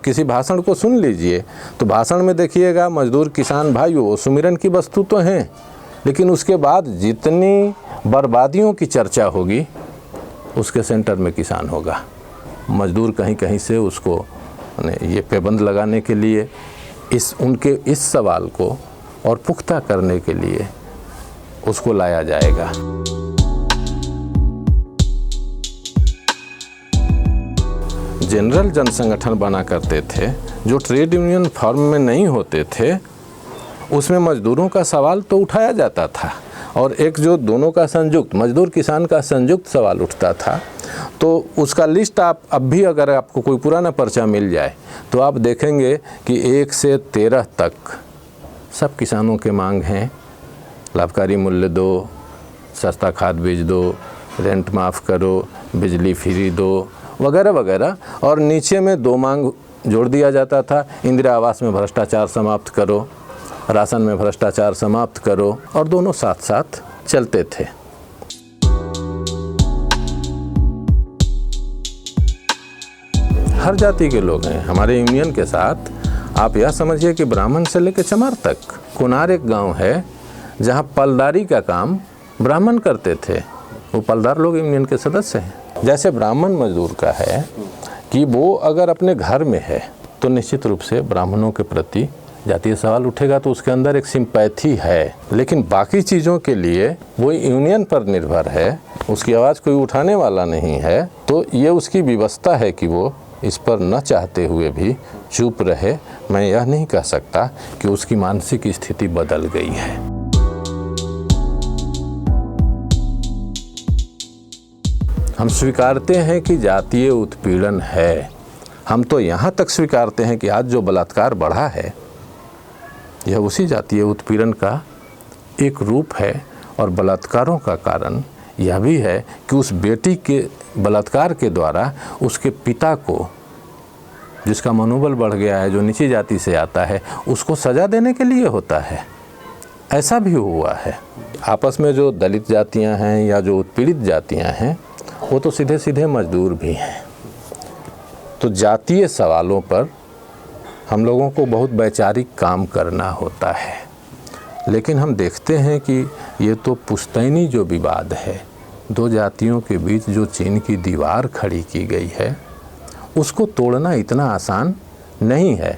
किसी भाषण को सुन लीजिए तो भाषण में देखिएगा मजदूर किसान भाइयों वो सुमिरन की वस्तु तो हैं, लेकिन उसके बाद जितनी बर्बादियों की चर्चा होगी उसके सेंटर में किसान होगा। मजदूर कहीं कहीं से उसको ये पाबंद लगाने के लिए उनके इस सवाल को और पुख्ता करने के लिए उसको लाया जाएगा। जनरल जन संगठन बना करते थे जो ट्रेड यूनियन फॉर्म में नहीं होते थे, उसमें मजदूरों का सवाल तो उठाया जाता था और एक जो दोनों का संयुक्त मजदूर किसान का संयुक्त सवाल उठता था, तो उसका लिस्ट आप अब भी अगर आपको कोई पुराना पर्चा मिल जाए तो आप देखेंगे कि 1 से 13 तक सब किसानों के मांग हैं। लाभकारी मूल्य दो, सस्ता खाद बीज दो, रेंट माफ़ करो, बिजली फ्री दो, वगैरह वगैरह। और नीचे में 2 मांग जोड़ दिया जाता था, इंदिरा आवास में भ्रष्टाचार समाप्त करो, राशन में भ्रष्टाचार समाप्त करो, और दोनों साथ साथ चलते थे। हर जाति के लोग हैं हमारे यूनियन के साथ। आप यह समझिए कि ब्राह्मण से लेकर चमार तक। कुनार एक गांव है जहां पलदारी का काम ब्राह्मण करते थे, वो पलदार लोग यूनियन के सदस्य हैं। जैसे ब्राह्मण मजदूर का है कि वो अगर अपने घर में है तो निश्चित रूप से ब्राह्मणों के प्रति जातीय सवाल उठेगा, तो उसके अंदर एक सिंपैथी है। लेकिन बाकी चीज़ों के लिए वो यूनियन पर निर्भर है, उसकी आवाज़ कोई उठाने वाला नहीं है, तो ये उसकी व्यवस्था है कि वो इस पर न चाहते हुए भी चुप रहे। मैं यह नहीं कह सकता कि उसकी मानसिक स्थिति बदल गई है। हम स्वीकारते हैं कि जातीय उत्पीड़न है। हम तो यहाँ तक स्वीकारते हैं कि आज जो बलात्कार बढ़ा है यह उसी जातीय उत्पीड़न का एक रूप है, और बलात्कारों का कारण यह भी है कि उस बेटी के बलात्कार के द्वारा उसके पिता को, जिसका मनोबल बढ़ गया है, जो नीची जाति से आता है, उसको सज़ा देने के लिए होता है। ऐसा भी हुआ है। आपस में जो दलित जातियां हैं या जो उत्पीड़ित जातियां हैं वो तो सीधे सीधे मजदूर भी हैं। तो जातीय सवालों पर हम लोगों को बहुत वैचारिक काम करना होता है। लेकिन हम देखते हैं कि ये तो पुश्तैनी जो विवाद है, 2 जातियों के बीच जो चीन की दीवार खड़ी की गई है, उसको तोड़ना इतना आसान नहीं है।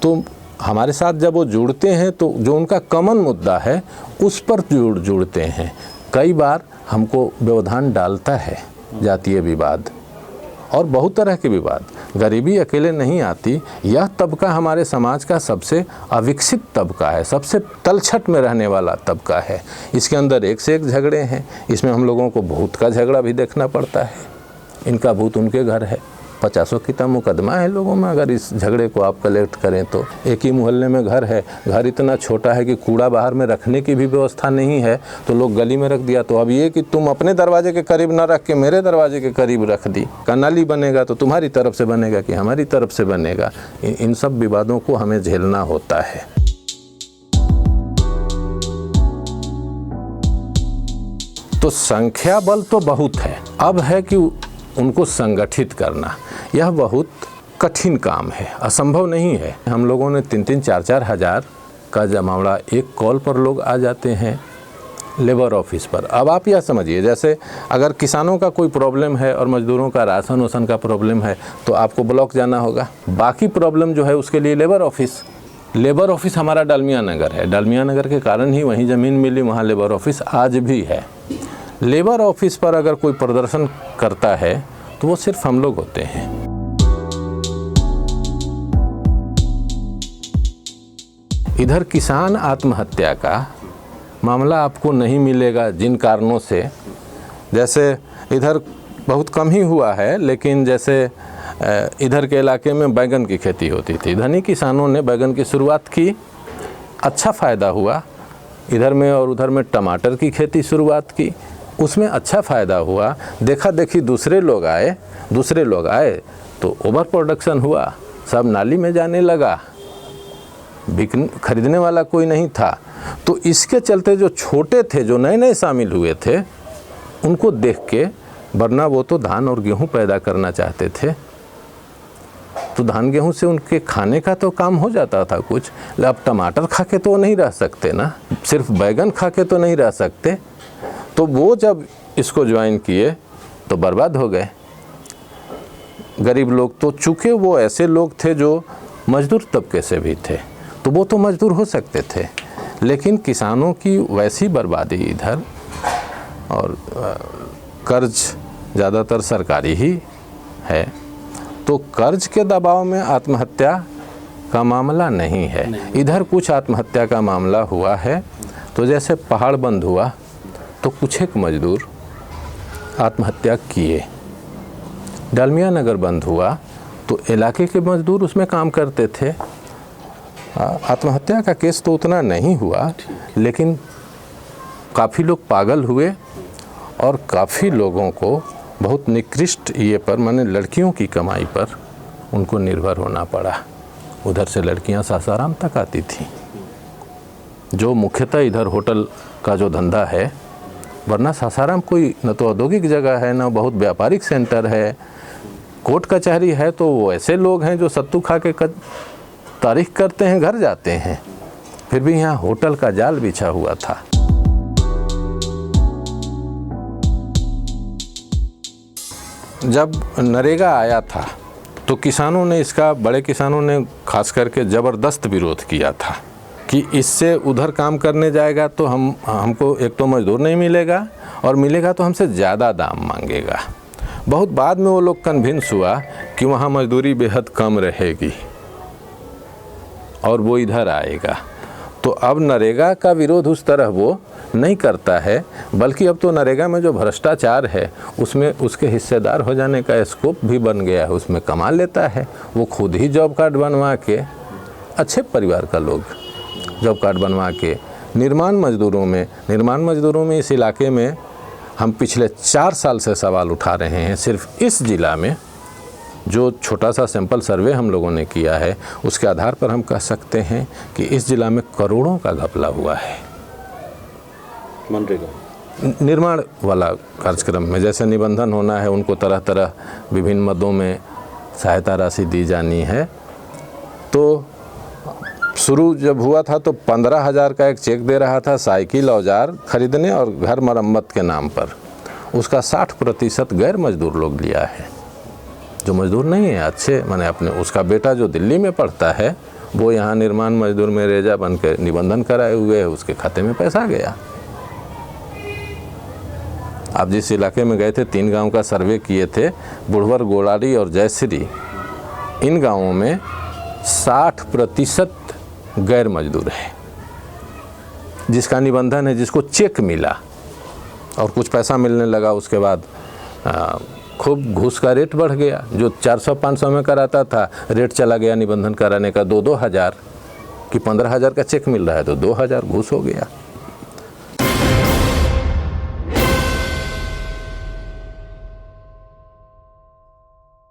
तो हमारे साथ जब वो जुड़ते हैं तो जो उनका कॉमन मुद्दा है उस पर जुड़ते हैं। कई बार हमको व्यवधान डालता है जातीय विवाद और बहुत तरह के विवाद। गरीबी अकेले नहीं आती। यह तबका हमारे समाज का सबसे अविकसित तबका है, सबसे तलछट में रहने वाला तबका है। इसके अंदर एक से एक झगड़े हैं। इसमें हम लोगों को भूत का झगड़ा भी देखना पड़ता है। इनका भूत उनके घर है, 50 की तो मुकदमा है लोगों में। अगर इस झगड़े को आप कलेक्ट करें तो एक ही मोहल्ले में घर है, घर इतना छोटा है कि कूड़ा बाहर में रखने की भी व्यवस्था नहीं है, तो लोग गली में रख दिया। तो अब ये कि तुम अपने दरवाजे के करीब ना रख के मेरे दरवाजे के करीब रख दी, नाली बनेगा तो तुम्हारी तरफ से बनेगा कि हमारी तरफ से बनेगा। इन सब विवादों को हमें झेलना होता है। तो संख्या बल तो बहुत है, अब है कि उनको संगठित करना। यह बहुत कठिन काम है, असंभव नहीं है। हम लोगों ने 3-3, 4-4 हज़ार का जमावड़ा एक कॉल पर लोग आ जाते हैं लेबर ऑफिस पर। अब आप यह समझिए, जैसे अगर किसानों का कोई प्रॉब्लम है और मजदूरों का राशन वासन का प्रॉब्लम है तो आपको ब्लॉक जाना होगा। बाकी प्रॉब्लम जो है उसके लिए लेबर ऑफिस हमारा डालमिया नगर है। डालमिया नगर के कारण ही वहीं ज़मीन मिली, वहाँ लेबर ऑफिस आज भी है। लेबर ऑफिस पर अगर कोई प्रदर्शन करता है तो वो सिर्फ हम लोग होते हैं। इधर किसान आत्महत्या का मामला आपको नहीं मिलेगा जिन कारणों से, जैसे इधर बहुत कम ही हुआ है, लेकिन जैसे इधर के इलाके में बैगन की खेती होती थी। धनी किसानों ने बैगन की शुरुआत की, अच्छा फ़ायदा हुआ। इधर में और उधर में टमाटर की खेती शुरुआत की, उसमें अच्छा फ़ायदा हुआ। देखा देखी दूसरे लोग आए तो ओवर प्रोडक्शन हुआ, सब नाली में जाने लगा, खरीदने वाला कोई नहीं था। तो इसके चलते जो छोटे थे, जो नए नए शामिल हुए थे, उनको देख के, वरना वो तो धान और गेहूं पैदा करना चाहते थे, तो धान गेहूं से उनके खाने का तो काम हो जाता था कुछ। अब टमाटर खा के तो वो नहीं रह सकते ना, सिर्फ बैगन खा के तो नहीं रह सकते। तो वो जब इसको ज्वाइन किए तो बर्बाद हो गए। गरीब लोग तो, चूँकि वो ऐसे लोग थे जो मजदूर तबके से भी थे, तो वो तो मजदूर हो सकते थे, लेकिन किसानों की वैसी बर्बादी इधर, और कर्ज ज़्यादातर सरकारी ही है, तो कर्ज के दबाव में आत्महत्या का मामला नहीं है। इधर कुछ आत्महत्या का मामला हुआ है। तो जैसे पहाड़ बंद हुआ तो कुछ एक मजदूर आत्महत्या किए, डालमिया नगर बंद हुआ तो इलाके के मजदूर उसमें काम करते थे। आत्महत्या का केस तो उतना नहीं हुआ, लेकिन काफ़ी लोग पागल हुए और काफ़ी लोगों को बहुत निकृष्ट ये पर, माने लड़कियों की कमाई पर उनको निर्भर होना पड़ा। उधर से लड़कियां सासाराम तक आती थीं, जो मुख्यतः इधर होटल का जो धंधा है, वरना सासाराम कोई न तो औद्योगिक जगह है, न बहुत व्यापारिक सेंटर है। कोर्ट कचहरी है तो वो ऐसे लोग हैं जो सत्तू खा के तारीख करते हैं, घर जाते हैं। फिर भी यहाँ होटल का जाल बिछा हुआ था। जब नरेगा आया था तो किसानों ने इसका, बड़े किसानों ने खास करके ज़बरदस्त विरोध किया था कि इससे उधर काम करने जाएगा तो हमको एक तो मजदूर नहीं मिलेगा, और मिलेगा तो हमसे ज़्यादा दाम मांगेगा। बहुत बाद में वो लोग कन्विंस हुआ कि वहाँ मजदूरी बेहद कम रहेगी और वो इधर आएगा। तो अब नरेगा का विरोध उस तरह वो नहीं करता है, बल्कि अब तो नरेगा में जो भ्रष्टाचार है उसमें उसके हिस्सेदार हो जाने का स्कोप भी बन गया है, उसमें कमा लेता है। वो खुद ही जॉब कार्ड बनवा के, अच्छे परिवार का लोग जॉब कार्ड बनवा के निर्माण मजदूरों में इस इलाके में हम पिछले 4 साल से सवाल उठा रहे हैं। सिर्फ इस ज़िला में जो छोटा सा सैंपल सर्वे हम लोगों ने किया है, उसके आधार पर हम कह सकते हैं कि इस ज़िला में करोड़ों का घपला हुआ है मनरेगा निर्माण वाला कार्यक्रम में। जैसे निबंधन होना है, उनको तरह तरह विभिन्न मदों में सहायता राशि दी जानी है। तो शुरू जब हुआ था तो 15,000 का एक चेक दे रहा था साइकिल औजार खरीदने और घर मरम्मत के नाम पर। उसका 60% गैर मजदूर लोग लिया है, जो मजदूर नहीं है अच्छे, माने अपने, उसका बेटा जो दिल्ली में पढ़ता है वो यहाँ निर्माण मजदूर में रेजा बन के निबंधन कराए हुए है, उसके खाते में पैसा गया। आप जिस इलाके में गए थे, 3 गांव का सर्वे किए थे, बुढ़वर, गोड़ारी और जयश्री, इन गांवों में 60% गैर मजदूर है, जिसका निबंधन है, जिसको चेक मिला और कुछ पैसा मिलने लगा। उसके बाद खूब घूस का रेट बढ़ गया, जो 400-500 में कराता था, रेट चला गया निबंधन कराने का 2-2 हज़ार, कि 15,000 का चेक मिल रहा है तो 2,000 घूस हो गया।